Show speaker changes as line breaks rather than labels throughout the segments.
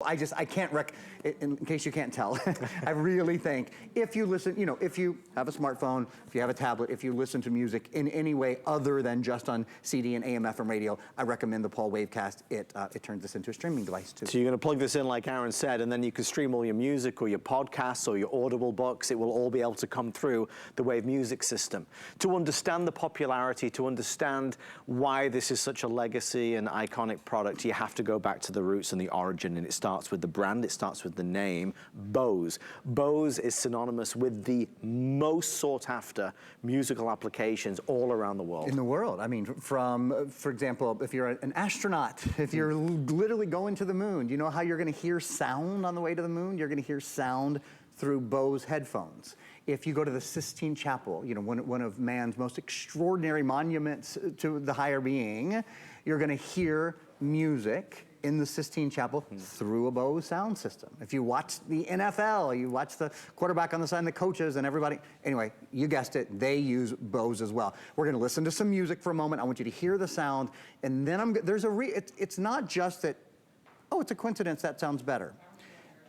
I can't in case you can't tell, I really think if you listen, if you have a smartphone, if you have a tablet, if you listen to music in any way other than just on CD and AM/FM radio, I recommend the Paul Wavecast. It turns this into a streaming device too.
So you're going to plug this in like Aaron said, and then you can stream all your music or your podcasts or your Audible books. It will all be able to come through the Wave Music System. To understand the popularity, to understand why this is such a legacy and iconic product, you have to go back to the roots and the origin, and it starts with the brand, it starts with the name, Bose. Bose is synonymous with the most sought after musical applications all around the world.
In the world. I mean, from, for example, if you're an astronaut, if you're literally going to the moon, you know how you're gonna hear sound on the way to the moon? You're gonna hear sound through Bose headphones. If you go to the Sistine Chapel, one of man's most extraordinary monuments to the higher being, you're gonna hear music in the Sistine Chapel through a Bose sound system. If you watch the NFL, you watch the quarterback on the side and the coaches and everybody, anyway, you guessed it, they use Bose as well. We're gonna listen to some music for a moment. I want you to hear the sound, and then it's not just that, oh, it's a coincidence that sounds better.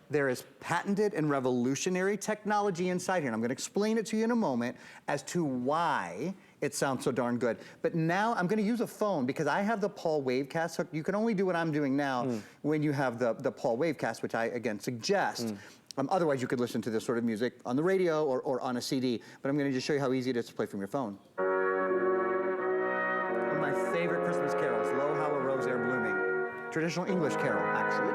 There is patented and revolutionary technology inside here, and I'm gonna explain it to you in a moment as to why it sounds so darn good. But now I'm gonna use a phone because I have the Paul Wavecast hook. You can only do what I'm doing now when you have the Paul Wavecast, which I, again, suggest. Otherwise, you could listen to this sort of music on the radio or on a CD, but I'm gonna just show you how easy it is to play from your phone. One of my favorite Christmas carols, Lo, How a Rose Ere Blooming. Traditional English carol, actually.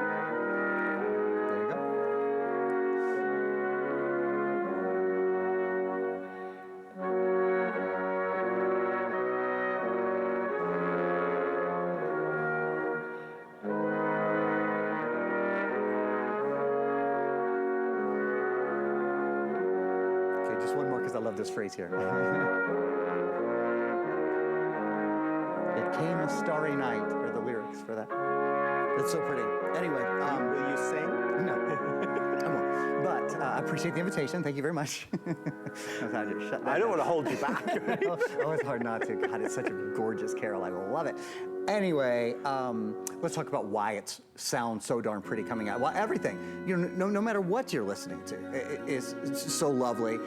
Just one more, because I love this phrase here. It came a starry night, are the lyrics for that. It's so pretty. Anyway,
will you sing?
No, I won't. But I appreciate the invitation. Thank you very much.
I don't want to hold you back.
Oh, it's hard not to. God, it's such a gorgeous carol. I love it. Anyway, let's talk about why it sounds so darn pretty coming out. Well, everything, no matter what you're listening to, it's so lovely.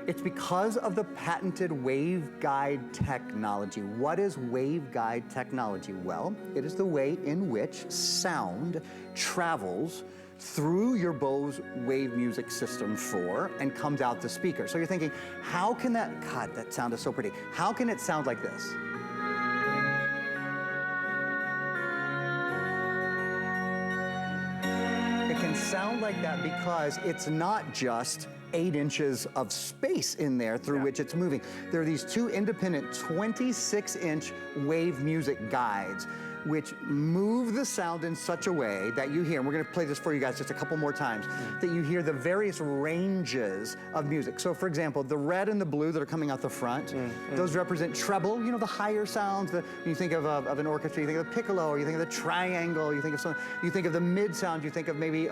It's because of the patented waveguide technology. What is waveguide technology? Well, it is the way in which sound travels through your Bose Wave Music System 4 and comes out the speaker. So you're thinking, how can that, God, that sound is so pretty. How can it sound like this? It can sound like that because it's not just 8 inches of space in there through which it's moving. There are these two independent 26-inch wave music guides which move the sound in such a way that you hear, and we're gonna play this for you guys just a couple more times, that you hear the various ranges of music. So for example, the red and the blue that are coming out the front, those represent treble, the higher sounds. When you think of an orchestra, you think of the piccolo, or you think of the triangle, you think of the mid sound, you think of maybe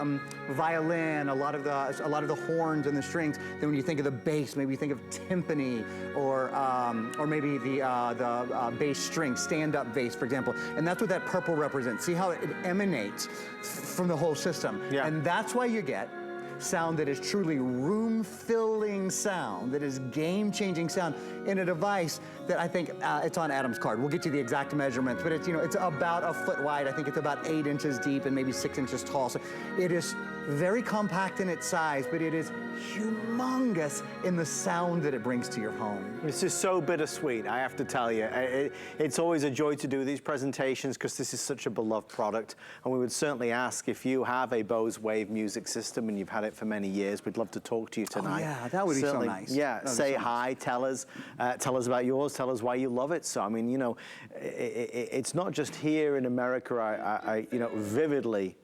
violin, a lot of the horns and the strings. Then when you think of the bass, maybe you think of timpani, or maybe the bass string, stand-up bass, for example. And that's what that purple represents. See how it emanates from the whole system. Yeah. And that's why you get sound that is truly room-filling sound, that is game-changing sound in a device that I think it's on Adam's card. We'll get you the exact measurements, but it's it's about a foot wide. I think it's about 8 inches deep and maybe 6 inches tall. So it is very compact in its size, but it is humongous in the sound that it brings to your home.
This is so bittersweet, I have to tell you. It's always a joy to do these presentations because this is such a beloved product, and we would certainly ask if you have a Bose Wave Music System and you've had it for many years, we'd love to talk to you tonight.
Oh yeah, that would be so nice.
Yeah, say hi, tell us about yours, tell us why you love it. So I mean, it's not just here in America. I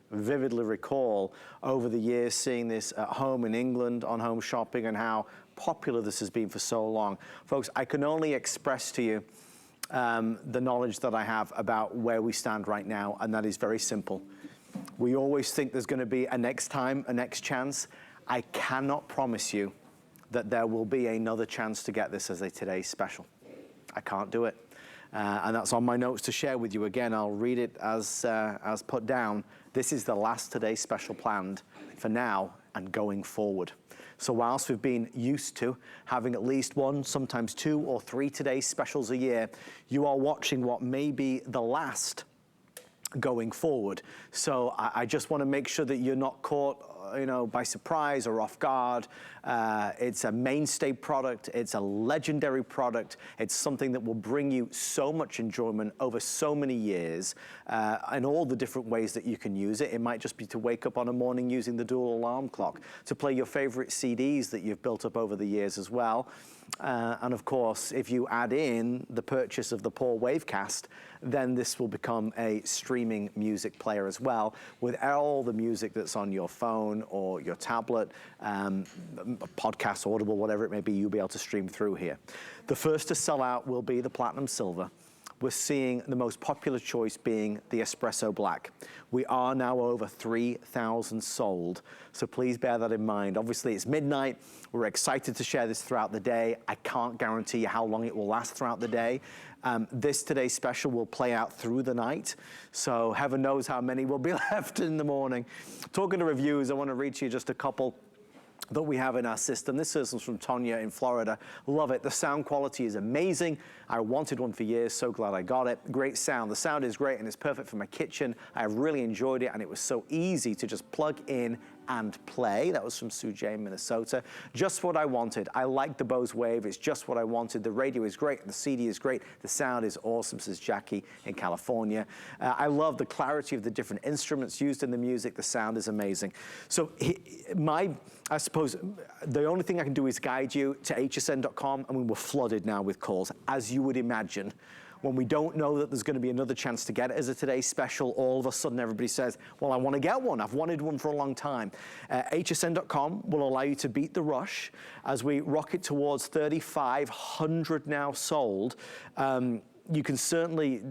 vividly recall over the years seeing this at home in England on Home Shopping and how popular this has been for so long. Folks, I can only express to you the knowledge that I have about where we stand right now, and that is very simple. We always think there's going to be a next time, a next chance. I cannot promise you that there will be another chance to get this as a today's special. I can't do it. And that's on my notes to share with you. Again, I'll read it as put down. this is the last Today Special planned for now and going forward. So whilst we've been used to having at least one, sometimes 2 or 3 Today Specials a year, you are watching what may be the last going forward. So I just want to make sure that you're not caught by surprise or off guard. It's a mainstay product. It's a legendary product. It's something that will bring you so much enjoyment over so many years, and all the different ways that you can use it. It might just be to wake up on a morning using the dual alarm clock, to play your favorite CDs that you've built up over the years as well. And of course, if you add in the purchase of the Paul Wavecast, then this will become a streaming music player as well, with all the music that's on your phone or your tablet, podcast, Audible, whatever it may be, you'll be able to stream through here. The first to sell out will be the Platinum Silver. We're seeing the most popular choice being the Espresso Black. We are now over 3,000 sold, so please bear that in mind. Obviously, it's midnight. We're excited to share this throughout the day. I can't guarantee you how long it will last throughout the day. This Today Special will play out through the night, so heaven knows how many will be left in the morning. Talking to reviews, I want to read to you just a couple that we have in our system. This is from Tonya in Florida. Love it. The sound quality is amazing. I wanted one for years, so glad I got it. Great sound. The sound is great and it's perfect for my kitchen. I really enjoyed it and it was so easy to just plug in and play. That was from Sue J in Minnesota. Just what I wanted. I like the Bose Wave. It's just what I wanted. The radio is great. The CD is great. The sound is awesome, says Jackie in California. I love the clarity of the different instruments used in the music. The sound is amazing. So I suppose the only thing I can do is guide you to hsn.com, and we were flooded now with calls, as you would imagine. When we don't know that there's going to be another chance to get it as a Today Special, all of a sudden everybody says, well, I want to get one. I've wanted one for a long time. hsn.com will allow you to beat the rush as we rocket towards 3,500 now sold. You can certainly,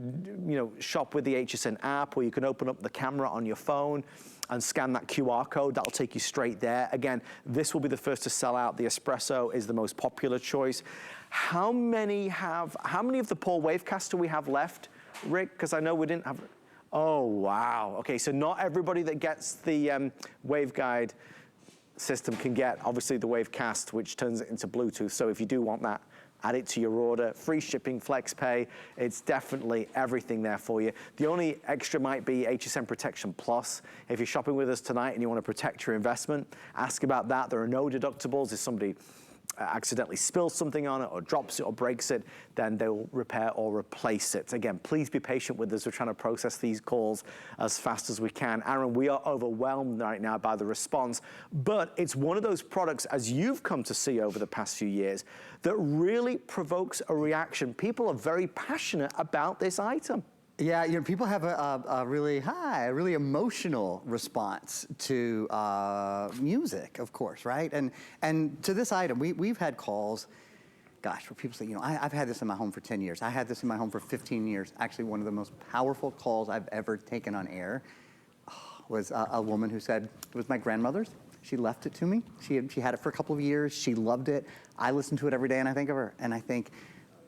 shop with the HSN app, or you can open up the camera on your phone and scan that QR code. That'll take you straight there. Again, this will be the first to sell out. The Espresso is the most popular choice. How many of the Paul Wavecast do we have left, Rick? Because I know we didn't have. Oh, wow. Okay, so not everybody that gets the waveguide system can get, obviously, the Wavecast, which turns it into Bluetooth. So if you do want that, add it to your order. Free shipping, flex pay. It's definitely everything there for you. The only extra might be HSN Protection Plus. If you're shopping with us tonight and you want to protect your investment, ask about that. There are no deductibles. If somebody accidentally spills something on it or drops it or breaks it, then they'll repair or replace it. Again, please be patient with us. We're trying to process these calls as fast as we can. Aaron, we are overwhelmed right now by the response, but it's one of those products, as you've come to see over the past few years, that really provokes a reaction. People are very passionate about this item.
Yeah, people have a really emotional response to music, of course, right? And to this item, we've had calls, gosh, where people say, I've had this in my home for 10 years. I had this in my home for 15 years. Actually, one of the most powerful calls I've ever taken on air was a woman who said, it was my grandmother's. She left it to me. She had it for a couple of years. She loved it. I listen to it every day, and I think of her, and I think,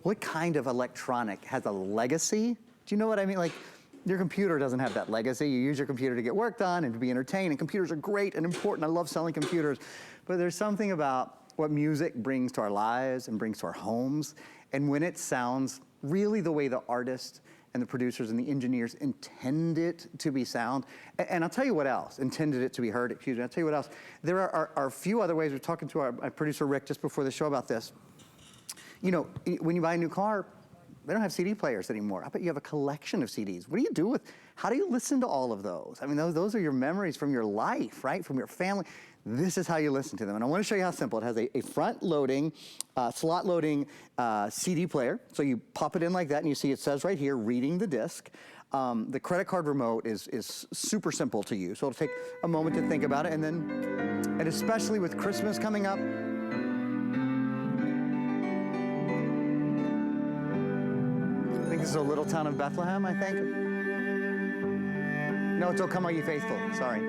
what kind of electronic has a legacy? Do you know what I mean? Like, your computer doesn't have that legacy. You use your computer to get work done and to be entertained, and computers are great and important. I love selling computers. But there's something about what music brings to our lives and brings to our homes, and when it sounds really the way the artist and the producers and the engineers intend it to be sound. And I'll tell you what else, intended it to be heard, excuse me, I'll tell you what else. There are a few other ways. We're talking to our producer, Rick, just before the show about this. When you buy a new car, they don't have CD players anymore. I bet you have a collection of CDs. What do you do how do you listen to all of those? I mean, those are your memories from your life, right? From your family. This is how you listen to them. And I want to show you how simple. It has a front-loading, slot-loading CD player. So you pop it in like that, and you see it says right here, reading the disc. The credit card remote is super simple to use. So it'll take a moment to think about it. And especially with Christmas coming up, this is a little town of Bethlehem, I think. No, it's "O Come All Ye Faithful." Sorry.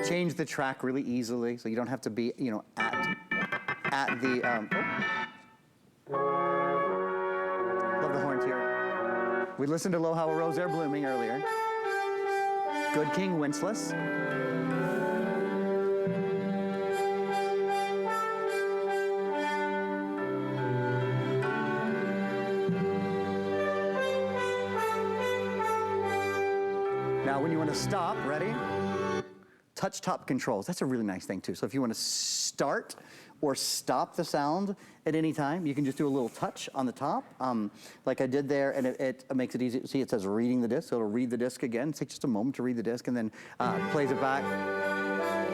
change the track really easily, so you don't have to be, you know, at the, love the horns here. We listened to Lo How a Rose There Blooming earlier. Good King Wenceslas. Now, when you want to stop, ready? Touch top controls. That's a really nice thing too. So if you want to start or stop the sound at any time, you can just do a little touch on the top, like I did there, and it makes it easy. See, it says reading the disc, so it'll read the disc again. It takes just a moment to read the disc, and then plays it back.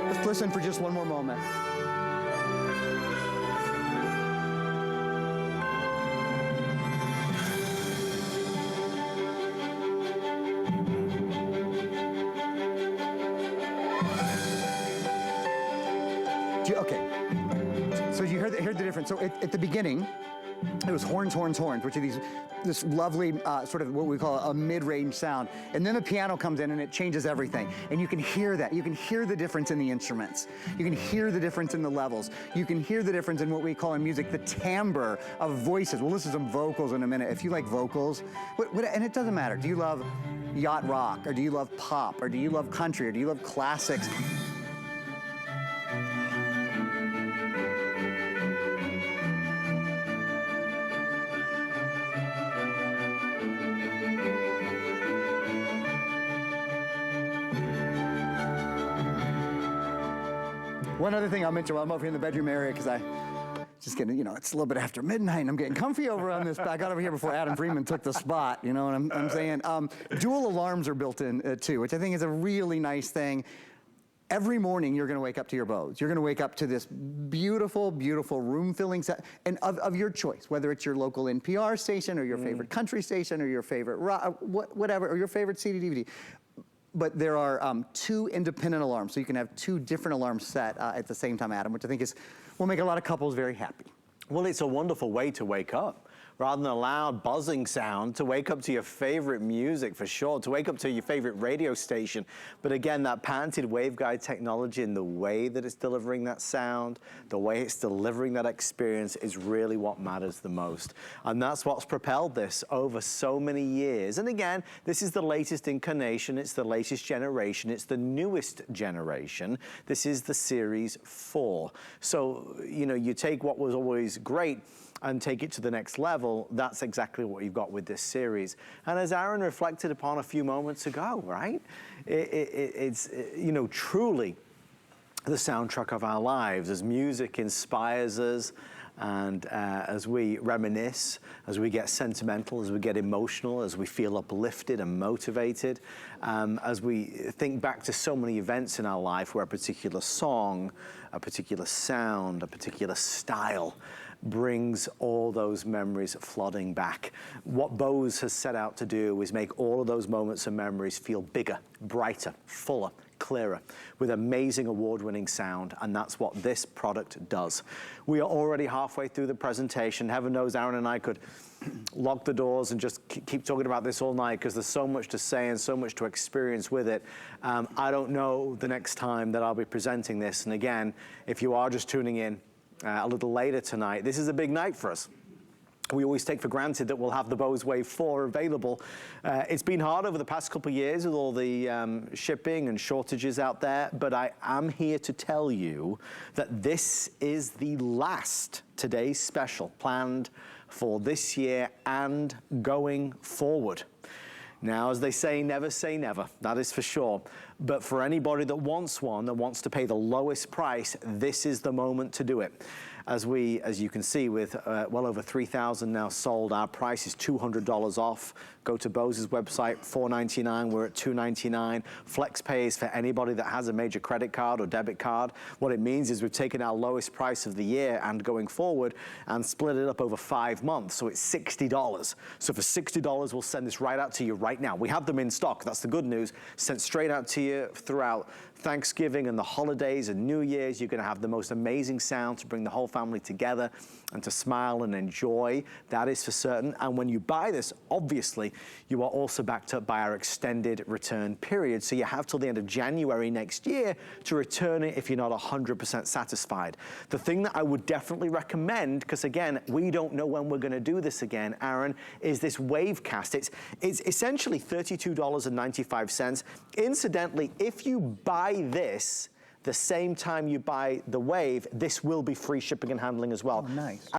Let's listen for just one more moment. Okay, so you heard the difference. So at the beginning, it was horns, horns, horns, which are this lovely sort of what we call a mid-range sound. And then the piano comes in and it changes everything. And you can hear that. You can hear the difference in the instruments. You can hear the difference in the levels. You can hear the difference in what we call in music the timbre of voices. We'll listen to some vocals in a minute. If you like vocals, and it doesn't matter. Do you love yacht rock, or do you love pop, or do you love country, or do you love classics? One other thing I'll mention while I'm over here in the bedroom area, because I just getting, you know, it's a little bit after midnight and I'm getting comfy over on this. I got over here before Adam Freeman took the spot, you know what I'm saying? Dual alarms are built in too, which I think is a really nice thing. Every morning you're going to wake up to your Bose. You're going to wake up to this beautiful, beautiful room-filling set, and of your choice, whether it's your local NPR station or your favorite country station or your favorite rock, whatever, or your favorite CD/DVD. But there are 2 independent alarms, so you can have 2 different alarms set at the same time, Adam, which I think will make a lot of couples very happy.
Well, it's a wonderful way to wake up. Rather than a loud buzzing sound, to wake up to your favorite music for sure, to wake up to your favorite radio station. But again, that patented waveguide technology and the way that it's delivering that sound, the way it's delivering that experience is really what matters the most. And that's what's propelled this over so many years. And again, this is the latest incarnation, it's the latest generation, it's the newest generation. This is the Series 4. So, you know, you take what was always great and take it to the next level. That's exactly what you've got with this series. And as Aaron reflected upon a few moments ago, right? It's you know, truly the soundtrack of our lives as music inspires us, and as we reminisce, as we get sentimental, as we get emotional, as we feel uplifted and motivated, as we think back to so many events in our life where a particular song, a particular sound, a particular style brings all those memories flooding back. What Bose has set out to do is make all of those moments and memories feel bigger, brighter, fuller, clearer, with amazing award-winning sound, and that's what this product does. We are already halfway through the presentation. Heaven knows Aaron and I could lock the doors and just keep talking about this all night, because there's so much to say and so much to experience with it. I don't know the next time that I'll be presenting this, and again, if you are just tuning in a little later tonight, this is a big night for us. We always take for granted that we'll have the Bose Wave 4 available. It's been hard over the past couple of years with all the shipping and shortages out there, but I am here to tell you that this is the last Today's Special planned for this year and going forward. Now, as they say never, that is for sure. But for anybody that wants one, that wants to pay the lowest price, this is the moment to do it. As you can see, with well over 3,000 now sold, our price is $200 off. Go to Bose's website, $499, we're at $299. Flex pay is for anybody that has a major credit card or debit card. What it means is we've taken our lowest price of the year and going forward and split it up over 5 months, so it's $60. So for $60, we'll send this right out to you right now. We have them in stock, that's the good news, sent straight out to you throughout Thanksgiving and the holidays and New Year's. You're going to have the most amazing sound to bring the whole family together and to smile and enjoy. That is for certain. And when you buy this, obviously, you are also backed up by our extended return period. So you have till the end of January next year to return it if you're not 100% satisfied. The thing that I would definitely recommend, because again, we don't know when we're going to do this again, Aaron, is this Wavecast. It's essentially $32.95. Incidentally, if you buy this the same time you buy the Wave, this will be free shipping and handling as well.
Oh, nice.